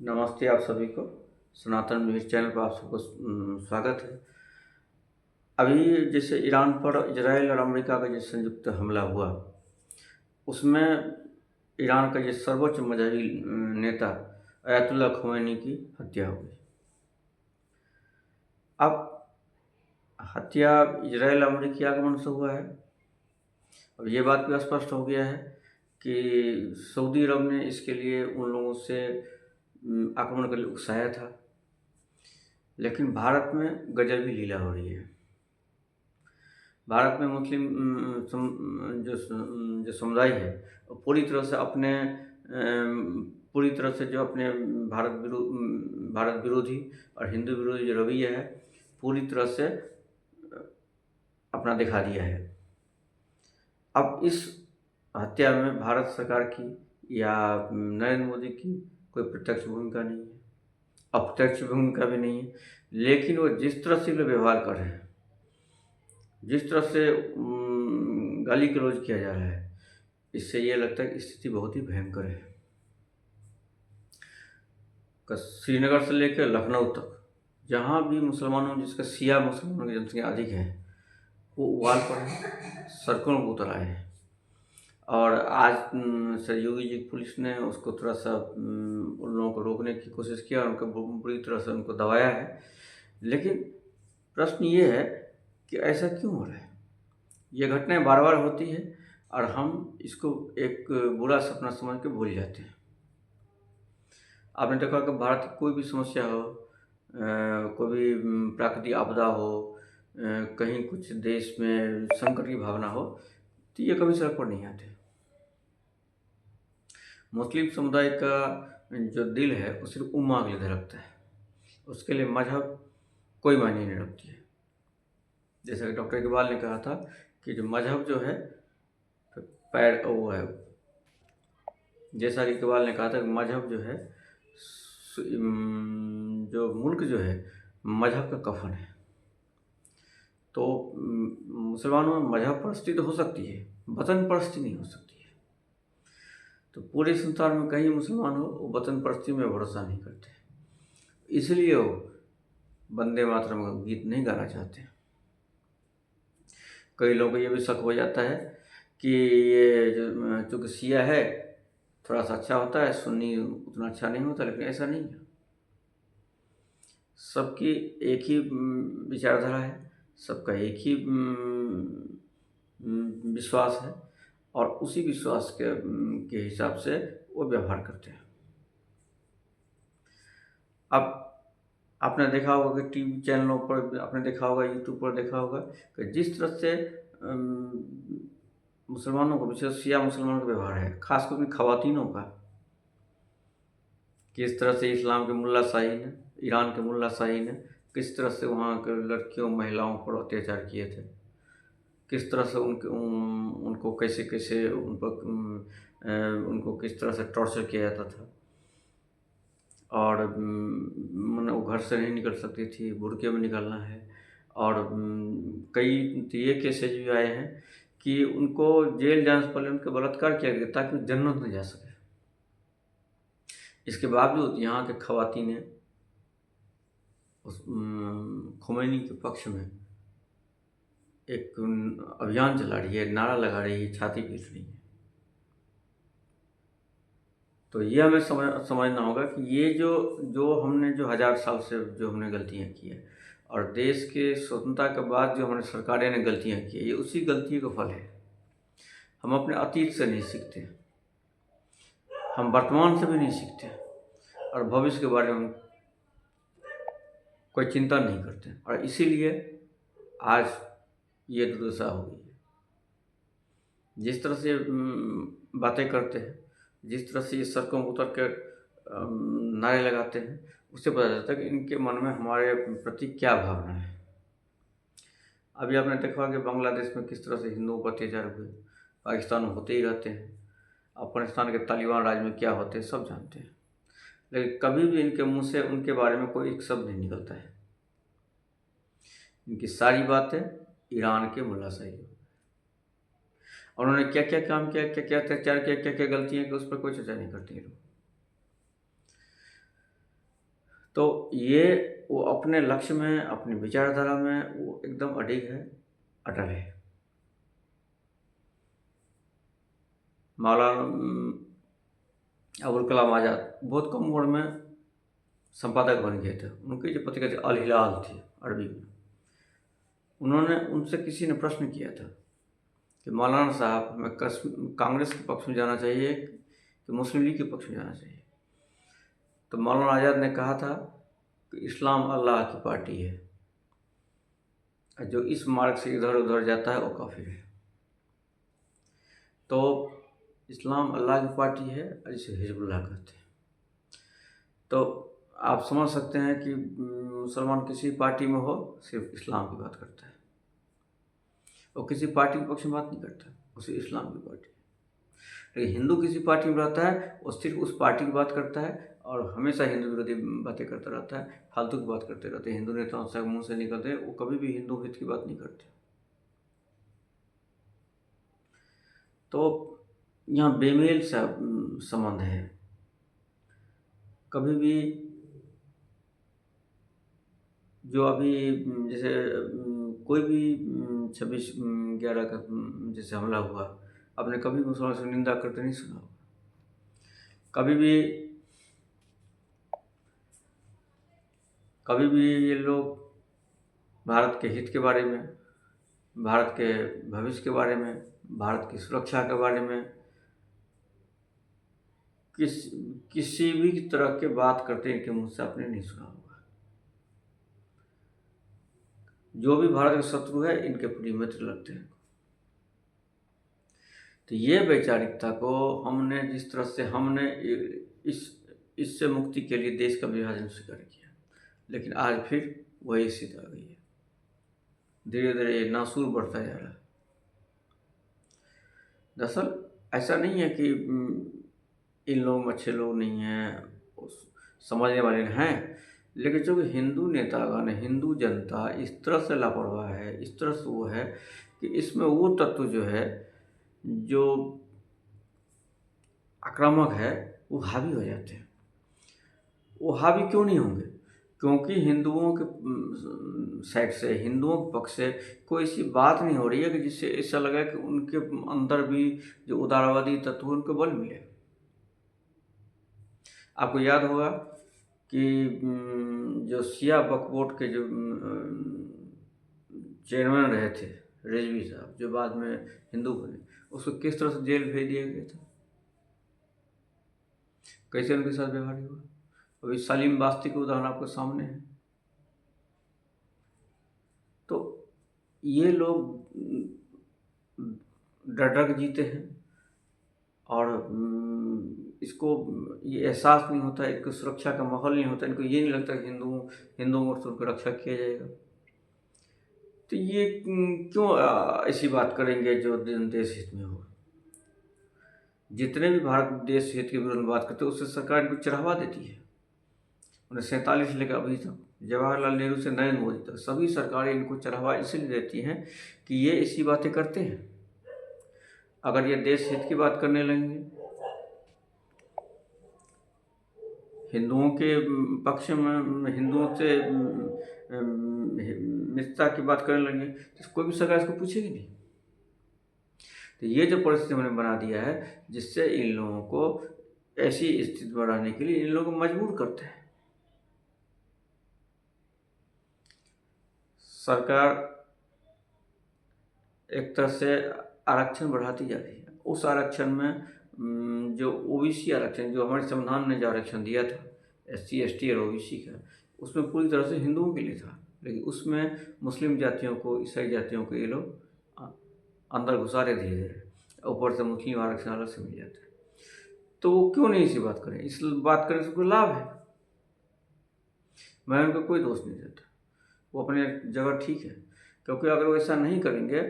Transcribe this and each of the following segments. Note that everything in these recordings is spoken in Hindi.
नमस्ते आप सभी को। सनातन न्यूज़ चैनल पर आप सबको स्वागत है। अभी जैसे ईरान पर इजराइल और अमेरिका का जो संयुक्त हमला हुआ, उसमें ईरान का जो सर्वोच्च मजहबी नेता अयतुल्ला खुमैनी की हत्या हो गई। अब हत्या इजराइल अमेरिकी आगमन से हुआ है। अब ये बात भी स्पष्ट हो गया है कि सऊदी अरब ने इसके लिए उन लोगों से आक्रमण के लिए उकसाया था, लेकिन भारत में गजब ही लीला हो रही है। भारत में मुस्लिम जो समुदाय है वो पूरी तरह से जो अपने भारत विरोधी और हिंदू विरोधी जो रवैया है, पूरी तरह से अपना दिखा दिया है। अब इस हत्या में भारत सरकार की या नरेंद्र मोदी की कोई प्रत्यक्ष भूमिका नहीं है, अप्रत्यक्ष भूमिका भी नहीं है, लेकिन वो जिस तरह से लोग व्यवहार कर रहे हैं, जिस तरह से गाली गलौज किया जा रहा है, इससे ये लगता है कि स्थिति बहुत ही भयंकर है। श्रीनगर से लेकर लखनऊ तक जहाँ भी जिसका शिया मुसलमानों की जनसंख्या अधिक है, वो उबाल पर है, सड़कों पर उतर आए हैं। और आज सर योगी जी की पुलिस ने उसको थोड़ा सा उन लोगों को रोकने की कोशिश किया और उनको बुरी तरह से उनको दबाया है। लेकिन प्रश्न ये है कि ऐसा क्यों हो रहा है? ये घटनाएं बार बार होती है और हम इसको एक बुरा सपना समझ के भूल जाते हैं। आपने देखा कि भारत की कोई भी समस्या हो, कोई भी प्राकृतिक आपदा हो, कहीं कुछ देश में संकट की भावना हो, तो ये कभी सड़क पर नहीं आते। मुस्लिम समुदाय का जो दिल है वो सिर्फ उम्मा के लिए धड़कता है, उसके लिए मजहब कोई मायने नहीं रखती है। जैसा कि डॉक्टर इकबाल ने कहा था कि जो मजहब जो है पैर वो है, जैसा कि इकबाल ने कहा था कि मजहब जो है जो मुल्क जो है मजहब का कफन है। तो मुसलमानों में मजहब परस्ती तो हो सकती है, वतन परस्ती नहीं हो सकती है। तो पूरे संसार में कहीं मुसलमान हो, वो वतन परस्ती में भरोसा नहीं करते, इसलिए वो वंदे मातरम का गीत नहीं गाना चाहते। कई लोगों को ये भी शक हो जाता है कि ये जो चूँकि शिया है थोड़ा सा अच्छा होता है, सुन्नी उतना अच्छा नहीं होता, लेकिन ऐसा नहीं है। सबकी एक ही विचारधारा है, सबका एक ही विश्वास है और उसी विश्वास के हिसाब से वो व्यवहार करते हैं। अब आपने देखा होगा कि टीवी चैनलों पर, आपने देखा होगा यूट्यूब पर देखा होगा कि जिस तरह से मुसलमानों को, विशेष शिया मुसलमानों का व्यवहार है, खासकर उनकी ख़वातीनों का, किस तरह से इस्लाम के मुल्ला शाही ने, ईरान के मुल्ला शाही ने किस तरह से वहाँ के लड़कियों महिलाओं पर अत्याचार किए थे, किस तरह से उनको कैसे कैसे उनको किस तरह से टॉर्चर किया जाता था। और माने वो घर से नहीं निकल सकती थी, बुर्के में निकलना है। और कई तो ये केसेज भी आए हैं कि उनको जेल जाने से पहले उनका बलात्कार किया गया ताकि वो जन्नत में जा सके। इसके बावजूद यहाँ के ख़वातीनें उस खुमैनी के पक्ष में एक अभियान चला रही है, नारा लगा रही है, छाती पीट रही है। तो ये हमें समझना होगा कि ये जो हमने जो 1000 साल से जो हमने गलतियाँ की है और देश के स्वतंत्रता के बाद जो हमारी सरकारें ने गलतियाँ की है, ये उसी गलती का फल है। हम अपने अतीत से नहीं सीखते, हम वर्तमान से भी नहीं सीखते और भविष्य के बारे में कोई चिंता नहीं करते, और इसीलिए आज ये दुर्दशा हो गई है। जिस तरह से बातें करते हैं, जिस तरह से ये सड़कों पर उतर कर नारे लगाते हैं, उससे पता चलता है कि इनके मन में हमारे प्रति क्या भावना है। अभी आपने देखा कि बांग्लादेश में किस तरह से हिंदुओं पर अत्याचार हुए, पाकिस्तान में होते ही रहते हैं, अफगानिस्तान के तालिबान राज में क्या होते हैं सब जानते हैं, लेकिन कभी भी इनके मुंह से उनके बारे में कोई एक शब्द नहीं निकलता है। इनकी सारी बातें ईरान के मुल्ला शाही, और उन्होंने क्या क्या काम किया, क्या क्या अत्याचार किया, क्या क्या गलतियाँ की, उस पर कोई चर्चा नहीं करते हैं लोग। तो ये वो अपने लक्ष्य में, अपनी विचारधारा में वो एकदम अडिग है, अटल है। मौलाना अबुल कलाम आज़ाद बहुत कम उम्र में संपादक बन गए थे। उनकी जो पत्रिका थी अल हिलाल थी अरबी में। उन्होंने उनसे किसी ने प्रश्न किया था कि मौलाना साहब, हमें कांग्रेस के पक्ष में जाना चाहिए कि मुस्लिम लीग के पक्ष में जाना चाहिए? तो मौलाना आज़ाद ने कहा था कि इस्लाम अल्लाह की पार्टी है, जो इस मार्ग से इधर उधर जाता है वो काफिर है। तो इस्लाम अल्लाह की पार्टी है, जिसे हिजबुल्लाह कहते हैं। तो आप समझ सकते हैं कि मुसलमान किसी पार्टी में हो, सिर्फ इस्लाम की बात करता है, और किसी पार्टी के पक्ष में बात नहीं करता, वो सिर्फ इस्लाम की पार्टी है। लेकिन हिंदू किसी पार्टी में रहता है, वो सिर्फ उस पार्टी की बात करता है और हमेशा हिंदू विरोधी बातें करता रहता है, फालतू की बात करते रहते हैं। हिंदू नेताओं से मुंह से निकलते हैं, वो कभी भी हिंदू हित की बात नहीं करते। तो यहाँ बेमेल सा संबंध है। कभी भी जो अभी जैसे कोई भी 26/11 का जैसे हमला हुआ, आपने कभी मुसलमान से निंदा करते नहीं सुना होगा। कभी भी ये लोग भारत के हित के बारे में, भारत के भविष्य के बारे में, भारत की सुरक्षा के बारे में किसी भी तरह के बात करते इनके मुँह से आपने नहीं सुना होगा। जो भी भारत के शत्रु है, इनके प्रिय मित्र लगते हैं। तो ये वैचारिकता को हमने जिस तरह से हमने इससे मुक्ति के लिए देश का विभाजन स्वीकार किया, लेकिन आज फिर वही स्थिति आ गई है। धीरे धीरे ये नासूर बढ़ता जा रहा है। दरअसल ऐसा नहीं है कि इन लोगों में अच्छे लोग नहीं हैं, समझने वाले हैं, लेकिन जो हिंदू नेतागण, हिंदू जनता इस तरह से लापरवाह है, इस तरह से वो है कि इसमें वो तत्व जो है, जो आक्रामक है, वो हावी हो जाते हैं। वो हावी क्यों नहीं होंगे? क्योंकि हिंदुओं के साइड से, हिंदुओं के पक्ष से कोई ऐसी बात नहीं हो रही है कि जिससे ऐसा लगा कि उनके अंदर भी जो उदारवादी तत्व है उनको बल मिले। आपको याद होगा कि जो शिया वक्फ बोर्ड के जो चेयरमैन रहे थे, रिजवी साहब, जो बाद में हिंदू बने, उसको किस तरह से जेल भेज दिया गया था, कैसे उनके साथ व्यवहार हुआ। अभी सलीम बास्ती का उदाहरण आपके सामने है। तो ये लोग डर डर के जीते हैं और इसको ये एहसास नहीं होता, इनको सुरक्षा का माहौल नहीं होता, इनको ये नहीं लगता कि हिंदुओं और उनको रक्षा किया जाएगा। तो ये क्यों ऐसी बात करेंगे जो देश हित में हो? जितने भी भारत देश हित के विरोध में बात करते हैं, उससे सरकार इनको चढ़ावा देती है। 1947 से लेकर अभी तक, जवाहरलाल नेहरू से नरेंद्र मोदी तक, सभी सरकारें इनको चढ़ावा इसलिए देती हैं कि ये ऐसी बातें करते हैं। अगर ये देश हित की बात करने लगेंगे, हिंदुओं के पक्ष में, हिंदुओं से मित्रता की बात करने लगे, तो कोई भी सरकार इसको पूछेगी नहीं। तो ये जो परिस्थिति उन्होंने बना दिया है, जिससे इन लोगों को ऐसी स्थिति बढ़ाने के लिए इन लोगों को मजबूर करते हैं। सरकार एक तरह से आरक्षण बढ़ाती जा रही है। उस आरक्षण में जो ओबीसी आरक्षण, जो हमारे संविधान ने जो आरक्षण दिया था SC ST और OBC का, उसमें पूरी तरह से हिंदुओं के लिए था, लेकिन उसमें मुस्लिम जातियों को, ईसाई जातियों को ये लोग अंदर घुसा रहे धीरे धीरे। ऊपर से मुस्लिम आरक्षण अलग से मिल जाता है। तो वो क्यों नहीं इसी बात करें? इस बात करने से कोई लाभ है? मैं उनको कोई दोष नहीं देता, वो अपने जगह ठीक है। क्योंकि अगर वो ऐसा नहीं करेंगे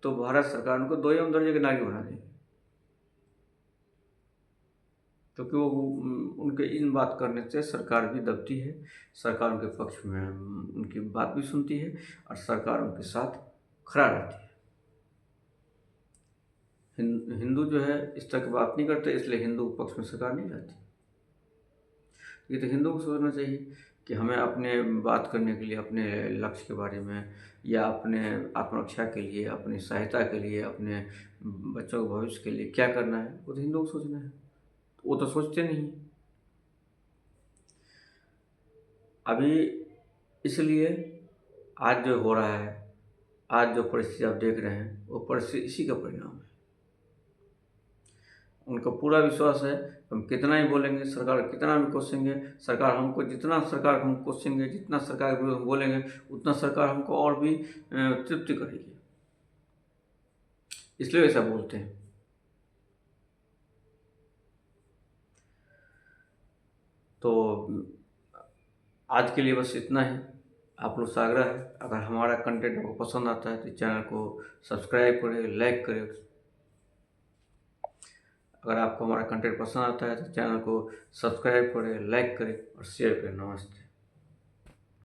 तो भारत सरकार उनको 2 दर्जे के नागरिक बना देगी। क्योंकि वो उनके इन बात करने से सरकार भी दबती है, सरकार उनके पक्ष में उनकी बात भी सुनती है और सरकार उनके साथ खड़ा रहती है। हिंदू जो है इस तरह की बात नहीं करते, इसलिए हिंदू पक्ष में सरकार नहीं रहती। ये तो हिंदू को सोचना चाहिए कि हमें अपने बात करने के लिए, अपने लक्ष्य के बारे में या अपने आत्मरक्षा के लिए, अपनी सहायता के लिए, अपने बच्चों के भविष्य के लिए क्या करना है, वो तो हिंदुओं को सोचना है। वो तो सोचते नहीं। अभी इसलिए आज जो हो रहा है, आज जो परिस्थिति आप देख रहे हैं, वो परिस्थिति इसी का परिणाम है। उनको पूरा विश्वास है, हम कितना ही बोलेंगे, सरकार कितना भी कोसेंगे, सरकार हमको जितना सरकार हम कोसेंगे, जितना सरकार के विरुद्ध हम बोलेंगे, उतना सरकार हमको और भी तृप्ति करेगी। इसलिए ऐसा बोलते हैं। तो आज के लिए बस इतना ही। आप लोग से आग्रह है, अगर हमारा कंटेंट आपको पसंद आता है तो चैनल को सब्सक्राइब करें, लाइक करें। अगर आपको हमारा कंटेंट पसंद आता है तो चैनल को सब्सक्राइब करें, लाइक करें और शेयर करें। नमस्ते।